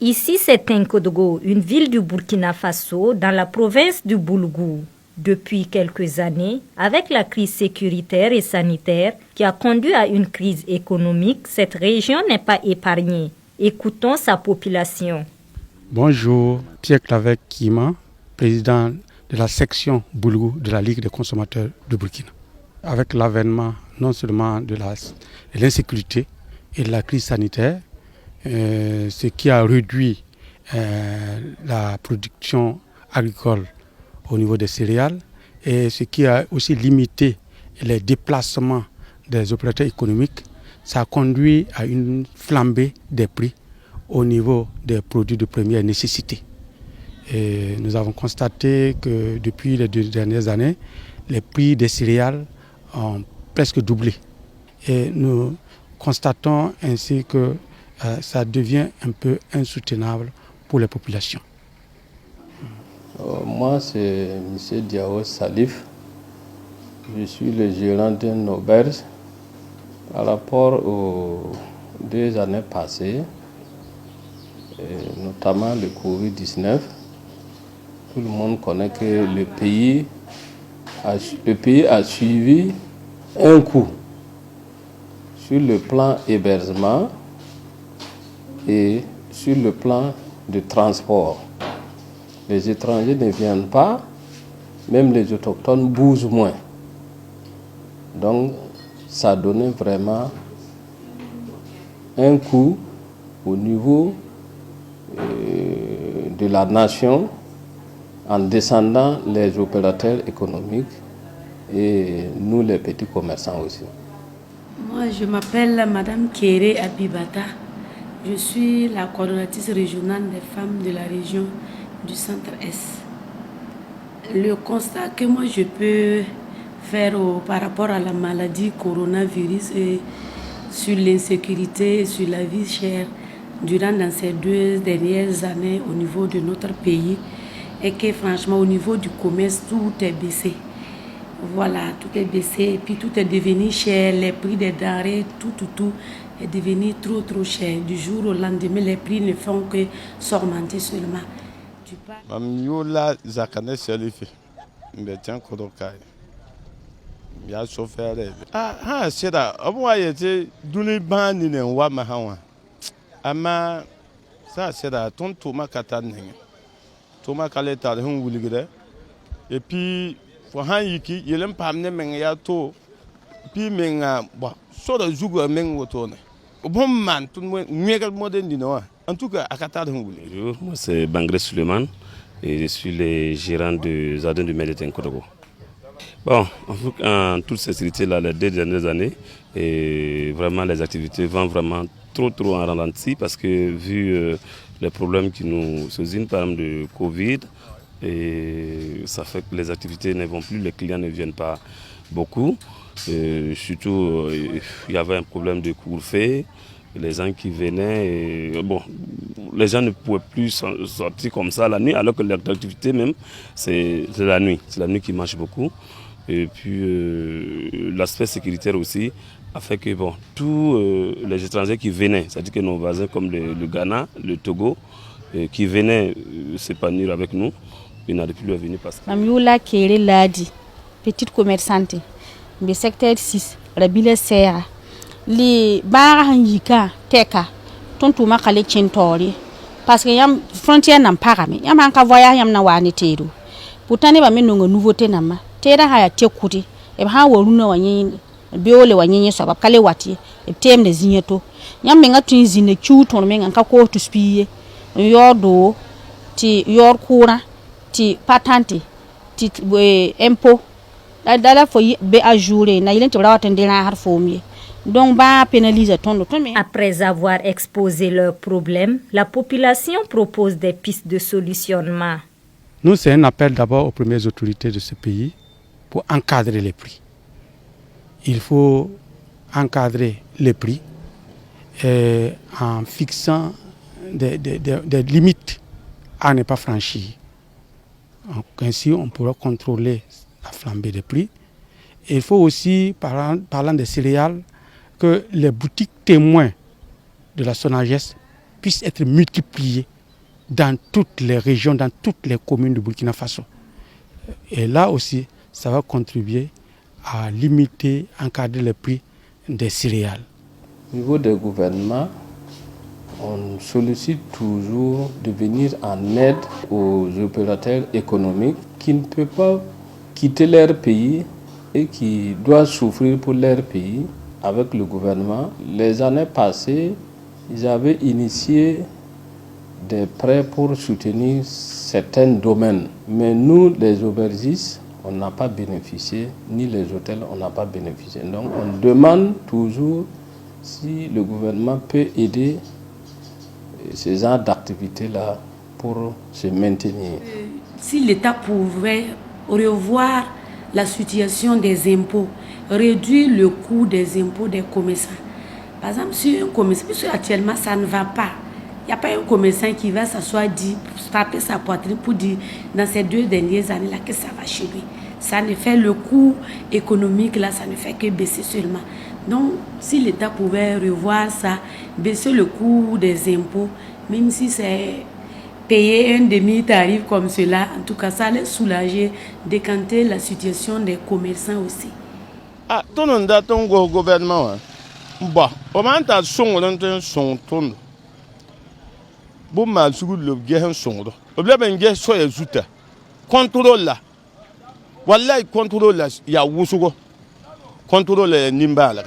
Ici, c'est Tinkodogo, une ville du Burkina Faso, dans la province du Boulgou. Depuis quelques années, avec la crise sécuritaire et sanitaire qui a conduit à une crise économique, cette région n'est pas épargnée. Écoutons sa population. Bonjour, Pierre Clavet Kima, président de la section Boulgou de la Ligue des consommateurs de Burkina. Avec l'avènement non seulement de l'insécurité et de la crise sanitaire, ce qui a réduit la production agricole au niveau des céréales et ce qui a aussi limité les déplacements des opérateurs économiques, ça a conduit à une flambée des prix au niveau des produits de première nécessité. Et nous avons constaté que depuis les 2 dernières années, les prix des céréales ont presque doublé. Et nous constatons ainsi que ça devient un peu insoutenable pour les populations. Moi, c'est M. Diao Salif. Je suis le gérant d'une auberge. Par rapport aux 2 années passées, notamment le Covid-19, tout le monde connaît que le pays a suivi un coup sur le plan hébergement et sur le plan de transport. Les étrangers ne viennent pas, même les autochtones bougent moins. Donc, ça a donné vraiment un coup au niveau de la nation en descendant les opérateurs économiques et nous les petits commerçants aussi. Moi, je m'appelle Madame Kéré Abibata. Je suis la coordonnatrice régionale des femmes de la région du Centre-Est. Le constat que moi je peux faire par rapport à la maladie coronavirus et sur l'insécurité et sur la vie chère dans ces 2 dernières années au niveau de notre pays est que franchement au niveau du commerce tout est baissé. Voilà, tout est baissé et puis tout est devenu cher, les prix des denrées, tout est devenu trop cher. Du jour au lendemain, les prix ne font que s'augmenter seulement. Mamiola Zakane Selifi, Mbetian Kodokai. Ya chauffeur. C'est là. Moi, j'étais douné bandine en Wamahawa. Ama, ça, c'est là. Ton Thomas Katane. Thomas Kaleta, on vous le. Et puis, pour Haniki, il n'aime pas amener Mengato. Puis, Menga, soit de Zouga Mengotone. Bon man, tout le monde, mieux moderne d'Inoa. En tout cas, à Qatar, bonjour, moi c'est Bangré Suleiman et je suis le gérant de Jardin du Méditerranée Kodogo. Bon, en toute sincérité, les 2 dernières années, et vraiment les activités vont vraiment trop en ralenti parce que vu les problèmes qui nous soulignent, par exemple de Covid, et ça fait que les activités ne vont plus, les clients ne viennent pas beaucoup. Surtout, il y avait un problème de couvre-feu. Les gens qui venaient, les gens ne pouvaient plus sortir comme ça la nuit, alors que l'activité même, c'est la nuit. C'est la nuit qui marche beaucoup. Et puis, l'aspect sécuritaire aussi a fait que tous les étrangers qui venaient, c'est-à-dire que nos voisins comme le Ghana, le Togo, qui venaient s'épanouir avec nous, ils n'arrivent plus à venir parce que... Mamiola Kéré Ladi, petite commerçante, le secteur 6, Rabile Serra. Les barres yika teka tontu makale chintori parce que yam frontière n'en parame yam anka voyage yam na wani teru pourtant ne ba menongo nouveauté nama tera haya tekuti e ha woruna wanyi biole wanyi so ba kale wati e tem de zinyeto yam menga tun zine chuton menga ka ko to spiye yodo ti yor kura ti patente ti impôt dala fo be ajourer na ilente bra watendera har fomie. Donc, après avoir exposé leurs problèmes, la population propose des pistes de solutionnement. Nous, c'est un appel d'abord aux premières autorités de ce pays pour encadrer les prix. Il faut encadrer les prix en fixant des limites à ne pas franchir. Donc, ainsi, on pourra contrôler la flambée des prix. Et il faut aussi, parlant des céréales, que les boutiques témoins de la SONAGES puisse être multiplié dans toutes les régions, dans toutes les communes du Burkina Faso. Et là aussi, ça va contribuer à limiter, encadrer les prix des céréales. Au niveau des gouvernements, on sollicite toujours de venir en aide aux opérateurs économiques qui ne peuvent pas quitter leur pays et qui doivent souffrir pour leur pays avec le gouvernement. Les années passées, ils avaient initié des prêts pour soutenir certains domaines. Mais nous, les aubergistes, on n'a pas bénéficié, ni les hôtels, on n'a pas bénéficié. Donc on demande toujours si le gouvernement peut aider ces genres d'activités-là pour se maintenir. Si l'État pouvait revoir la situation des impôts, réduire le coût des impôts des commerçants. Par exemple, si un commerçant, puisque actuellement ça ne va pas, il n'y a pas un commerçant qui va s'asseoir, taper sa poitrine pour dire dans ces 2 dernières années-là que ça va chez lui. Ça ne fait le coût économique, là, ça ne fait que baisser seulement. Donc, si l'État pouvait revoir ça, baisser le coût des impôts, même si c'est payer un demi-tarif comme cela, en tout cas, ça allait soulager, décanter la situation des commerçants aussi. Ah, ton gouvernement, bon, on m'a entendu son ton. Bon, ma sougoud le guérin son. On l'a bien gué soit zouta. Contrôle là. Wallahi contrôle là, il y a Woussougo. Contrôle Nimba là.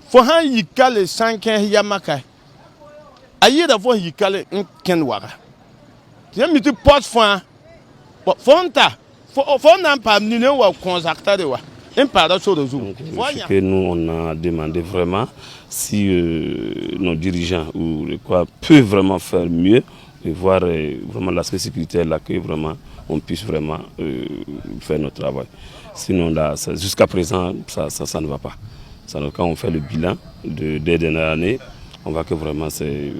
Faut un yikale 5 yamaka. Aïe d'avoir yikale un kenwara. Tiens, mais tu portes fin. Fonta. Faut n'en pas mener ou consacrer de wa. Un paradoxe de zoom. Ce que nous on a demandé vraiment si nos dirigeants ou quoi peuvent vraiment faire mieux et voir vraiment l'aspect sécuritaire là que vraiment on puisse vraiment faire notre travail. Sinon là, jusqu'à présent, ça ne va pas. Quand on fait le bilan des dernières années, on voit que vraiment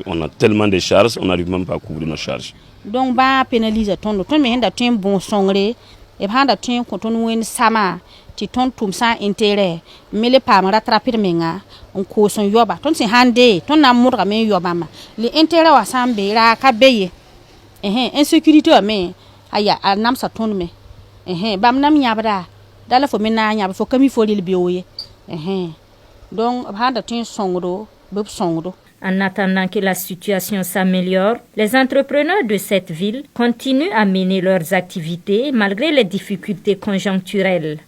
on a tellement de charges, on n'arrive même pas à couvrir nos charges. Donc ba pénaliser ton mais henda tin bon songre et handa tin ko ton wen sama ti ton tum sa intérêt mais le pas rattraper menga on ko son yoba ton si hande ton na murga men yoba ma le intérêt wa sambe ra ka beye insécurité mais aya anam sa ton me bam nam nyabra dala fo mena nyab fo kami fo lil biyoye donc handa tin songro beb songro. En attendant que la situation s'améliore, les entrepreneurs de cette ville continuent à mener leurs activités malgré les difficultés conjoncturelles.